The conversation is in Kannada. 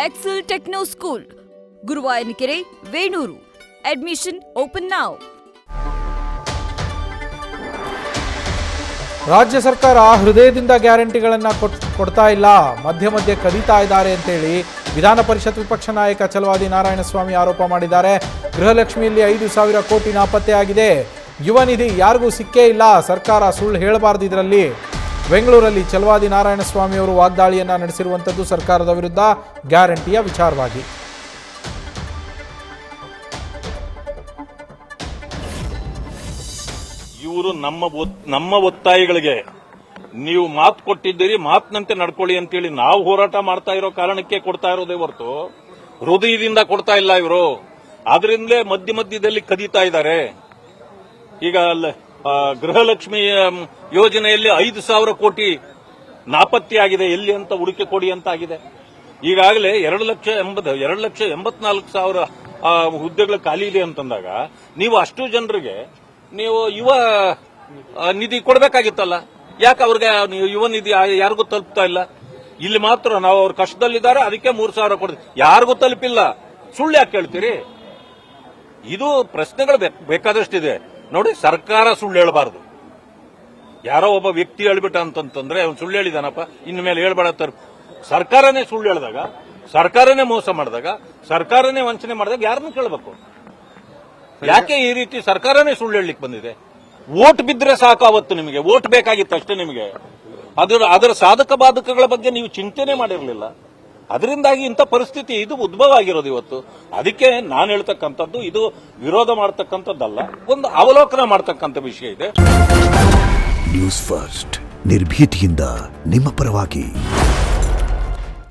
Excel techno school, Guruvayanakere, Venur. Admission open now. ರಾಜ್ಯ ಸರ್ಕಾರ ಹೃದಯದಿಂದ ಗ್ಯಾರಂಟಿಗಳನ್ನು ಕೊಡ್ತಾ ಇಲ್ಲ, ಮಧ್ಯೆ ಮಧ್ಯೆ ಕದೀತಾ ಇದ್ದಾರೆ ಅಂತೇಳಿ ವಿಧಾನ ಪರಿಷತ್ ವಿಪಕ್ಷ ನಾಯಕ ಛಲವಾದಿ ನಾರಾಯಣಸ್ವಾಮಿ ಆರೋಪ ಮಾಡಿದ್ದಾರೆ. ಗೃಹಲಕ್ಷ್ಮಿಯಲ್ಲಿ 5,000 ಕೋಟಿ ನಾಪತ್ತೆಯಾಗಿದೆ. ಯುವ ನಿಧಿ ಯಾರಿಗೂ ಸಿಕ್ಕೇ ಇಲ್ಲ, ಸರ್ಕಾರ ಸುಳ್ಳು ಹೇಳಬಾರ್ದು. ಇದರಲ್ಲಿ ಬೆಂಗಳೂರಲ್ಲಿ ಛಲವಾದಿ ನಾರಾಯಣಸ್ವಾಮಿ ಅವರು ವಾಗ್ದಾಳಿಯನ್ನು ನಡೆಸಿರುವಂಥದ್ದು ಸರ್ಕಾರದ ವಿರುದ್ಧ ಗ್ಯಾರಂಟಿಯ ವಿಚಾರವಾಗಿ. ಇವರು ನಮ್ಮ ಒತ್ತಾಯಗಳಿಗೆ ನೀವು ಮಾತು ಕೊಟ್ಟಿದ್ದೀರಿ, ಮಾತಿನಂತೆ ನಡ್ಕೊಳ್ಳಿ ಅಂತೇಳಿ ನಾವು ಹೋರಾಟ ಮಾಡ್ತಾ ಇರೋ ಕಾರಣಕ್ಕೆ ಕೊಡ್ತಾ ಇರೋದೇ ಹೊರತು ಹೃದಯದಿಂದ ಕೊಡ್ತಾ ಇಲ್ಲ ಇವರು. ಅದರಿಂದಲೇ ಮಧ್ಯದಲ್ಲಿ ಕದೀತಾ ಇದ್ದಾರೆ. ಈಗ ಗೃಹಲಕ್ಷ್ಮಿ ಯೋಜನೆಯಲ್ಲಿ 5,000 ಕೋಟಿ ನಾಪತ್ತೆಯಾಗಿದೆ. ಎಲ್ಲಿ ಅಂತ ಹುಡುಕಿ ಕೊಡಿ ಅಂತ ಆಗಿದೆ. ಈಗಾಗಲೇ 2,84,000 ಹುದ್ದೆಗಳು ಖಾಲಿ ಇದೆ ಅಂತಂದಾಗ ನೀವು ಅಷ್ಟು ಜನರಿಗೆ ನೀವು ಯುವ ನಿಧಿ ಕೊಡಬೇಕಾಗಿತ್ತಲ್ಲ. ಯಾಕೆ ಅವ್ರಿಗೆ ಯುವ ನಿಧಿ ಯಾರಿಗೂ ತಲುಪ್ತಾ ಇಲ್ಲ? ಇಲ್ಲಿ ಮಾತ್ರ ನಾವು ಅವ್ರ ಕಷ್ಟದಲ್ಲಿದ್ದಾರೆ ಅದಕ್ಕೆ 3,000 ಕೊಡ್ತೀವಿ, ಯಾರಿಗೂ ತಲುಪಿಲ್ಲ. ಸುಳ್ಳು ಯಾಕೆ ಕೇಳ್ತೀರಿ? ಇದು ಪ್ರಶ್ನೆಗಳು ಬೇಕಾದಷ್ಟಿದೆ ನೋಡಿ. ಸರ್ಕಾರ ಸುಳ್ಳು ಹೇಳಬಾರದು. ಯಾರೋ ಒಬ್ಬ ವ್ಯಕ್ತಿ ಹೇಳ್ಬಿಟ್ಟ ಅಂತಂದ್ರೆ ಅವ್ನು ಸುಳ್ಳು ಹೇಳಿದಾನಪ್ಪ, ಇನ್ನು ಮೇಲೆ ಹೇಳ್ಬೇಡತ್ತಾರ. ಸರ್ಕಾರನೇ ಸುಳ್ಳು ಹೇಳಿದಾಗ, ಸರ್ಕಾರನೇ ಮೋಸ ಮಾಡಿದಾಗ, ಸರ್ಕಾರನೇ ವಂಚನೆ ಮಾಡಿದಾಗ ಯಾರನ್ನು ಕೇಳಬೇಕು? ಯಾಕೆ ಈ ರೀತಿ ಸರ್ಕಾರನೇ ಸುಳ್ಳು ಹೇಳಲಿಕ್ಕೆ ಬಂದಿದೆ? ವೋಟ್ ಬಿದ್ದರೆ ಸಾಕು. ಅವತ್ತು ನಿಮಗೆ ವೋಟ್ ಬೇಕಾಗಿತ್ತು ಅಷ್ಟೇ. ನಿಮಗೆ ಅದರ ಸಾಧಕ ಬಾಧಕಗಳ ಬಗ್ಗೆ ನೀವು ಚಿಂತನೆ ಮಾಡಿರಲಿಲ್ಲ. ಅದರಿಂದಾಗಿ ಇಂಥ ಪರಿಸ್ಥಿತಿ ಇದು ಉದ್ಭವ ಆಗಿರೋದು ಇವತ್ತು. ಅದಕ್ಕೆ ನಾನು ಹೇಳ್ತಕ್ಕಂಥದ್ದು ಇದು ವಿರೋಧ ಮಾಡತಕ್ಕಂಥದ್ದಲ್ಲ, ಒಂದು ಅವಲೋಕನ ಮಾಡತಕ್ಕಂಥ ವಿಷಯ ಇದೆ. ನ್ಯೂಸ್ ಫಸ್ಟ್ ನಿರ್ಭೀತಿಯಿಂದ ನಿಮ್ಮ ಪರವಾಗಿ.